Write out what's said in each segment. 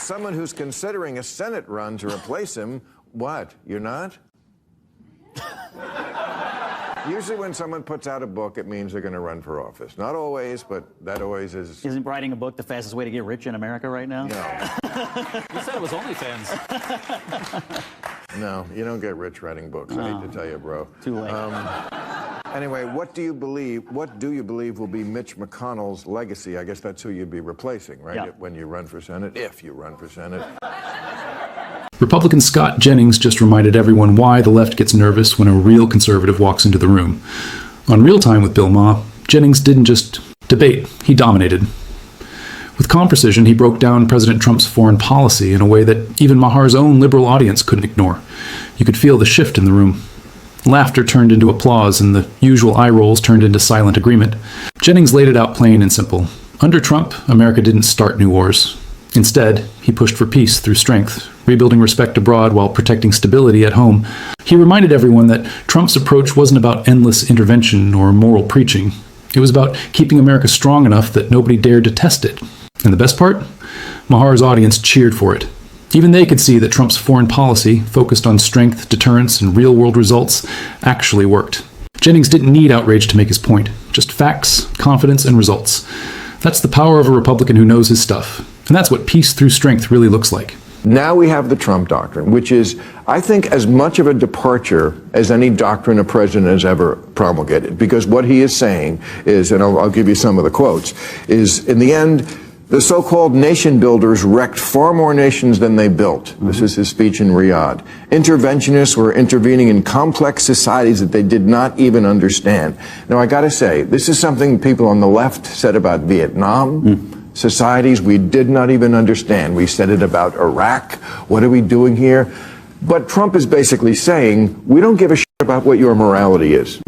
Someone who's considering a Senate run to replace him, what? You're not? Usually when someone puts out a book, it means they're going to run for office. Not always, but that always is. Isn't writing a book the fastest way to get rich in America right now? No. You said it was OnlyFans. No, you don't get rich writing books. I hate to tell you, bro. Too late. Anyway, what do you believe will be Mitch McConnell's legacy? I guess that's who you'd be replacing, right? Yeah. When you run for Senate, if you run for Senate. Republican Scott Jennings just reminded everyone why the left gets nervous when a real conservative walks into the room. On Real Time with Bill Maher, Jennings didn't just debate, he dominated. With calm precision, he broke down President Trump's foreign policy in a way that even Maher's own liberal audience couldn't ignore. You could feel the shift in the room. Laughter turned into applause, and the usual eye rolls turned into silent agreement. Jennings laid it out plain and simple. Under Trump, America didn't start new wars. Instead, he pushed for peace through strength, rebuilding respect abroad while protecting stability at home. He reminded everyone that Trump's approach wasn't about endless intervention or moral preaching. It was about keeping America strong enough that nobody dared to test it. And the best part? Maher's audience cheered for it. Even they could see that Trump's foreign policy, focused on strength, deterrence, and real-world results, actually worked. Jennings didn't need outrage to make his point. Just facts, confidence, and results. That's the power of a Republican who knows his stuff. And that's what peace through strength really looks like. Now we have the Trump doctrine, which is, I think, as much of a departure as any doctrine a president has ever promulgated. Because what he is saying is, and I'll give you some of the quotes, is in the end, the so-called nation builders wrecked far more nations than they built. This is his speech in Riyadh. Interventionists were intervening in complex societies that they did not even understand. Now, I got to say, this is something people on the left said about Vietnam. Societies we did not even understand. We said it about Iraq. What are we doing here? But Trump is basically saying, we don't give a shit about what your morality is.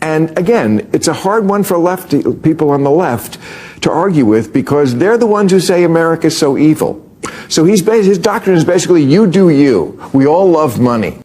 And again, it's a hard one for people on the left to argue with, because they're the ones who say America's so evil. So his doctrine is basically, you do you. We all love money.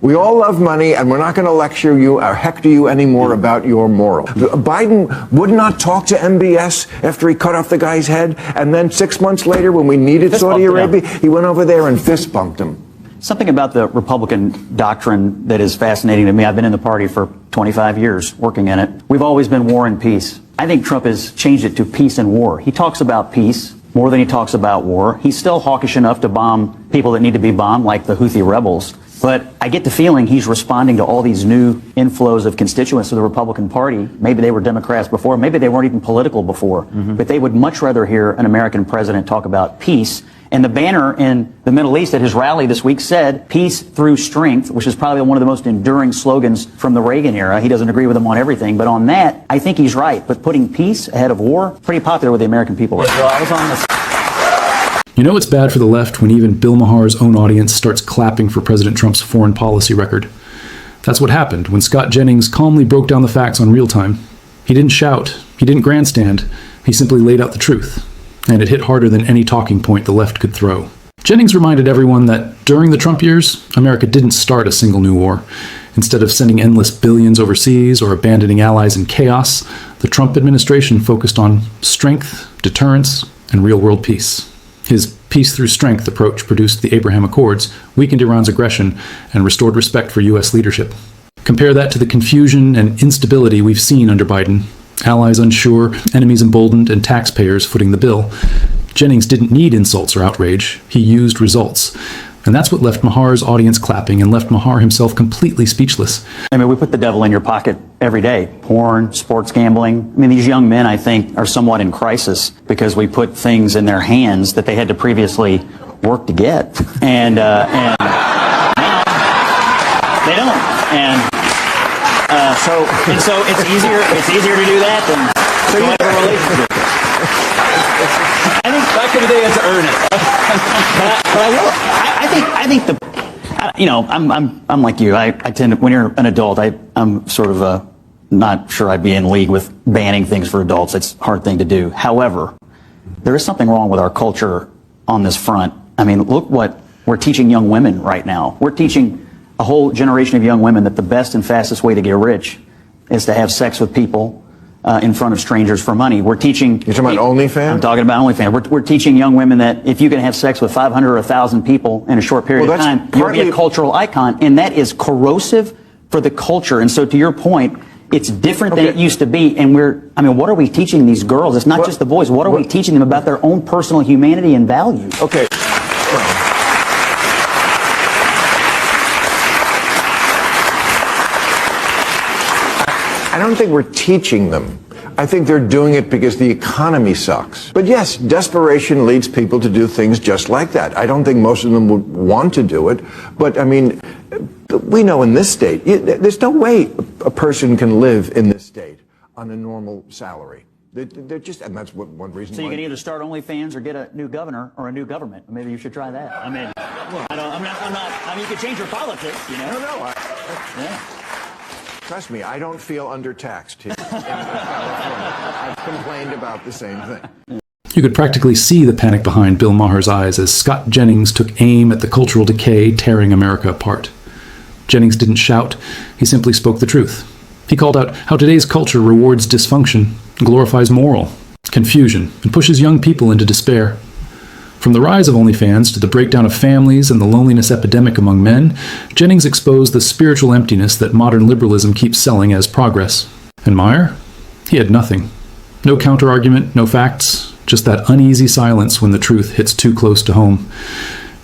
We all love money, and we're not going to lecture you or hector you anymore about your moral. Biden would not talk to MBS after he cut off the guy's head, and then 6 months later, when we needed Saudi Arabia, he went over there and fist bumped him. Something about the Republican doctrine that is fascinating to me. I've been in the party for 25 years, working in it. We've always been war and peace. I think Trump has changed it to peace and war. He talks about peace more than he talks about war. He's still hawkish enough to bomb people that need to be bombed, like the Houthi rebels. But I get the feeling he's responding to all these new inflows of constituents to the Republican Party. Maybe they were Democrats before, maybe they weren't even political before, but they would much rather hear an American president talk about peace. And the banner in the Middle East at his rally this week said, peace through strength, which is probably one of the most enduring slogans from the Reagan era. He doesn't agree with him on everything, but on that, I think he's right. But putting peace ahead of war, pretty popular with the American people. Right now. I was on this. You know it's bad for the left when even Bill Maher's own audience starts clapping for President Trump's foreign policy record. That's what happened when Scott Jennings calmly broke down the facts on Real Time. He didn't shout, he didn't grandstand, he simply laid out the truth. And it hit harder than any talking point the left could throw. Jennings reminded everyone that during the Trump years, America didn't start a single new war. Instead of sending endless billions overseas or abandoning allies in chaos, the Trump administration focused on strength, deterrence, and real-world peace. His peace through strength approach produced the Abraham Accords, weakened Iran's aggression, and restored respect for U.S. leadership. Compare that to the confusion and instability we've seen under Biden. Allies unsure, enemies emboldened, and taxpayers footing the bill. Jennings didn't need insults or outrage. He used results. And that's what left Maher's audience clapping and left Maher himself completely speechless. I mean, we put the devil in your pocket every day. Porn, sports gambling. I mean, these young men, I think, are somewhat in crisis because we put things in their hands that they had to previously work to get. And now they don't. And so it's easier to do that than to have a relationship. I think back in the day, you had to earn it. I think I'm like you. I tend to, when you're an adult, I'm sort of not sure I'd be in league with banning things for adults. It's a hard thing to do. However, there is something wrong with our culture on this front. I mean, look what we're teaching young women right now. We're teaching a whole generation of young women that the best and fastest way to get rich is to have sex with people in front of strangers for money. We're teaching. You're talking about OnlyFans? I'm talking about OnlyFans. We're teaching young women that if you can have sex with 500 or 1,000 people in a short period of time, you'll be a cultural icon, and that is corrosive for the culture. And so, to your point, it's different than it used to be. And what are we teaching these girls? It's not just the boys. What are we teaching them about their own personal humanity and values? Okay. I don't think we're teaching them. I think they're doing it because the economy sucks. But yes, desperation leads people to do things just like that. I don't think most of them would want to do it. But I mean, we know in this state, there's no way a person can live in this state on a normal salary. They're just, and that's one reason. So you can either start OnlyFans or get a new governor or a new government. Maybe you should try that. I mean, you could change your politics, you know. Yeah. Trust me, I don't feel undertaxed here in California. I've complained about the same thing. You could practically see the panic behind Bill Maher's eyes as Scott Jennings took aim at the cultural decay tearing America apart. Jennings didn't shout, he simply spoke the truth. He called out how today's culture rewards dysfunction, glorifies moral, confusion, and pushes young people into despair. From the rise of OnlyFans to the breakdown of families and the loneliness epidemic among men, Jennings exposed the spiritual emptiness that modern liberalism keeps selling as progress. And Maher? He had nothing. No counter-argument, no facts, just that uneasy silence when the truth hits too close to home.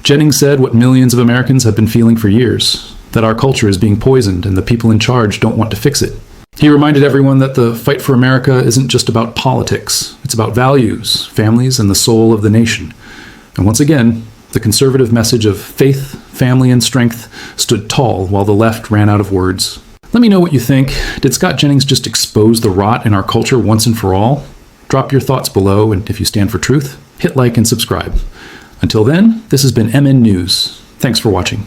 Jennings said what millions of Americans have been feeling for years, that our culture is being poisoned and the people in charge don't want to fix it. He reminded everyone that the fight for America isn't just about politics. It's about values, families, and the soul of the nation. And once again, the conservative message of faith, family, and strength stood tall while the left ran out of words. Let me know what you think. Did Scott Jennings just expose the rot in our culture once and for all? Drop your thoughts below, and if you stand for truth, hit like and subscribe. Until then, this has been MN News. Thanks for watching.